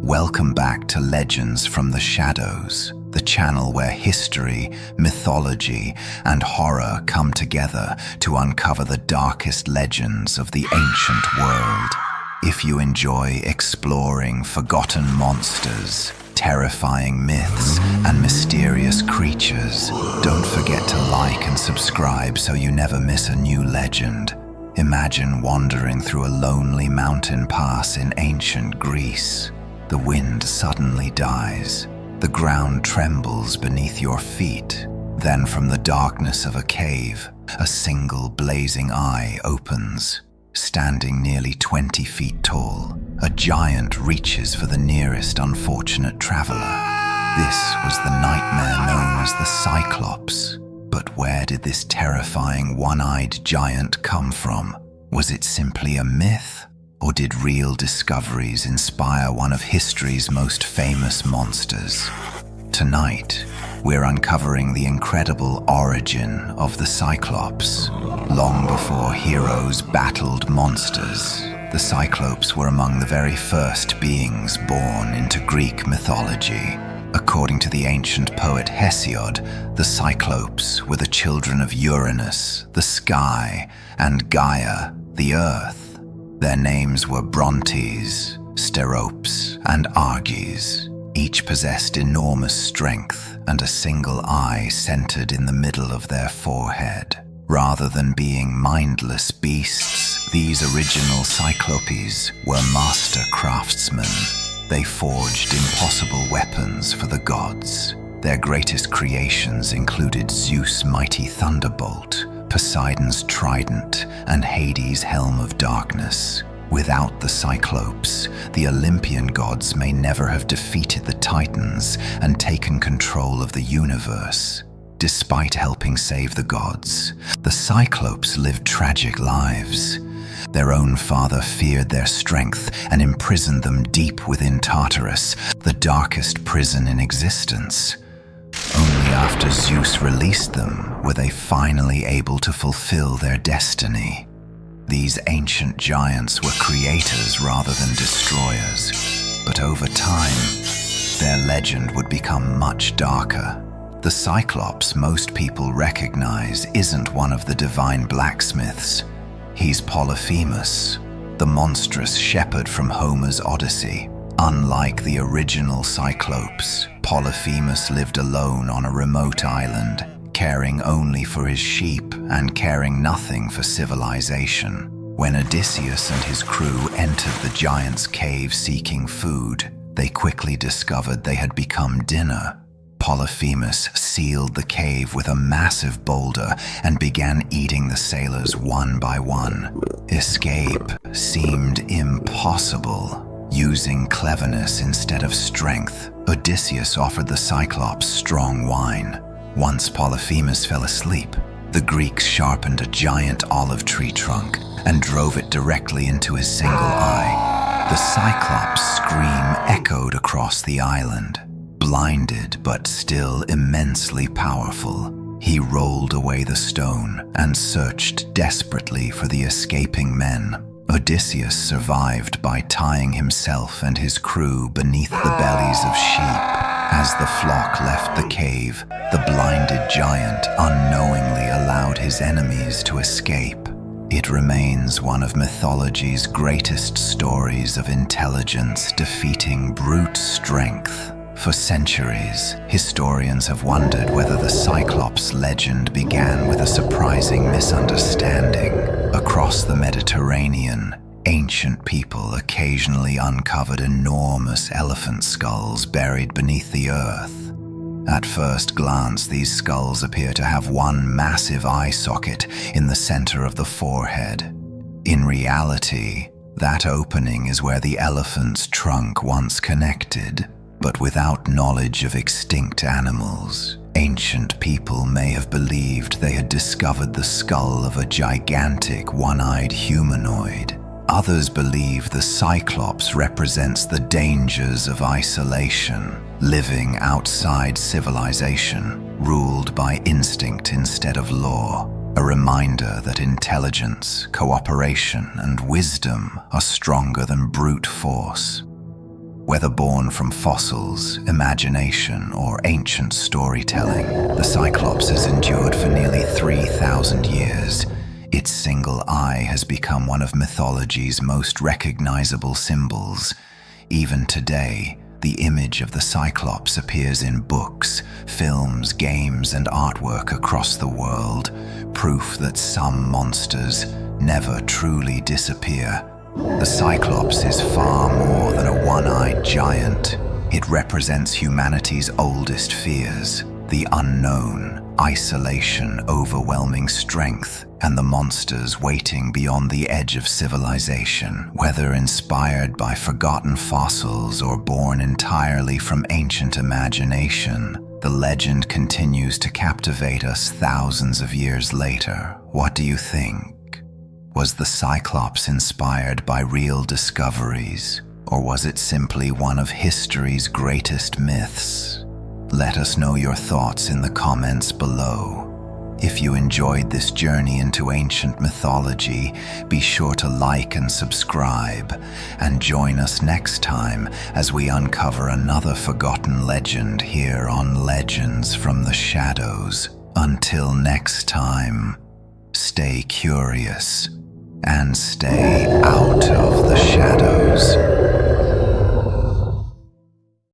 Welcome back to Legends from the Shadows, the channel where history, mythology, and horror come together to uncover the darkest legends of the ancient world. If you enjoy exploring forgotten monsters, terrifying myths, and mysterious creatures, don't forget to like and subscribe so you never miss a new legend. Imagine wandering through a lonely mountain pass in ancient Greece. The wind suddenly dies. The ground trembles beneath your feet. Then from the darkness of a cave, a single blazing eye opens. Standing nearly 20 feet tall, a giant reaches for the nearest unfortunate traveler. This was the nightmare known as the Cyclops. But where did this terrifying one-eyed giant come from? Was it simply a myth? Or did real discoveries inspire one of history's most famous monsters? Tonight, we're uncovering the incredible origin of the Cyclops. Long before heroes battled monsters, the Cyclopes were among the very first beings born into Greek mythology. According to the ancient poet Hesiod, the Cyclopes were the children of Uranus, the sky, and Gaia, the earth. Their names were Brontes, Steropes, and Arges. Each possessed enormous strength and a single eye centered in the middle of their forehead. Rather than being mindless beasts, these original Cyclopes were master craftsmen. They forged impossible weapons for the gods. Their greatest creations included Zeus' mighty thunderbolt, Poseidon's trident, and Hades' helm of darkness. Without the Cyclopes, the Olympian gods may never have defeated the Titans and taken control of the universe. Despite helping save the gods, the Cyclopes lived tragic lives. Their own father feared their strength and imprisoned them deep within Tartarus, the darkest prison in existence. Only after Zeus released them were they finally able to fulfill their destiny. These ancient giants were creators rather than destroyers, but over time, their legend would become much darker. The Cyclops most people recognize isn't one of the divine blacksmiths. He's Polyphemus, the monstrous shepherd from Homer's Odyssey. Unlike the original Cyclopes, Polyphemus lived alone on a remote island, caring only for his sheep and caring nothing for civilization. When Odysseus and his crew entered the giant's cave seeking food, they quickly discovered they had become dinner. Polyphemus sealed the cave with a massive boulder and began eating the sailors one by one. Escape seemed impossible. Using cleverness instead of strength, Odysseus offered the Cyclops strong wine. Once Polyphemus fell asleep, the Greeks sharpened a giant olive tree trunk and drove it directly into his single eye. The Cyclops' scream echoed across the island. Blinded but still immensely powerful, he rolled away the stone and searched desperately for the escaping men. Odysseus survived by tying himself and his crew beneath the bellies of sheep. As the flock left the cave, the blinded giant unknowingly allowed his enemies to escape. It remains one of mythology's greatest stories of intelligence defeating brute strength. For centuries, historians have wondered whether the Cyclops legend began with a surprising misunderstanding. Across the Mediterranean, ancient people occasionally uncovered enormous elephant skulls buried beneath the earth. At first glance, these skulls appear to have one massive eye socket in the center of the forehead. In reality, that opening is where the elephant's trunk once connected. But without knowledge of extinct animals, ancient people may have believed they had discovered the skull of a gigantic one-eyed humanoid. Others believe the Cyclops represents the dangers of isolation, living outside civilization, ruled by instinct instead of law. A reminder that intelligence, cooperation, and wisdom are stronger than brute force. Whether born from fossils, imagination, or ancient storytelling, the Cyclops has endured for nearly 3,000 years. Its single eye has become one of mythology's most recognizable symbols. Even today, the image of the Cyclops appears in books, films, games, and artwork across the world, proof that some monsters never truly disappear. The Cyclops is far more than a one-eyed giant. It represents humanity's oldest fears, the unknown, isolation, overwhelming strength, and the monsters waiting beyond the edge of civilization. Whether inspired by forgotten fossils or born entirely from ancient imagination, the legend continues to captivate us thousands of years later. What do you think? Was the Cyclops inspired by real discoveries, or was it simply one of history's greatest myths? Let us know your thoughts in the comments below. If you enjoyed this journey into ancient mythology, be sure to like and subscribe, and join us next time as we uncover another forgotten legend here on Legends from the Shadows. Until next time, stay curious and stay out of the shadows.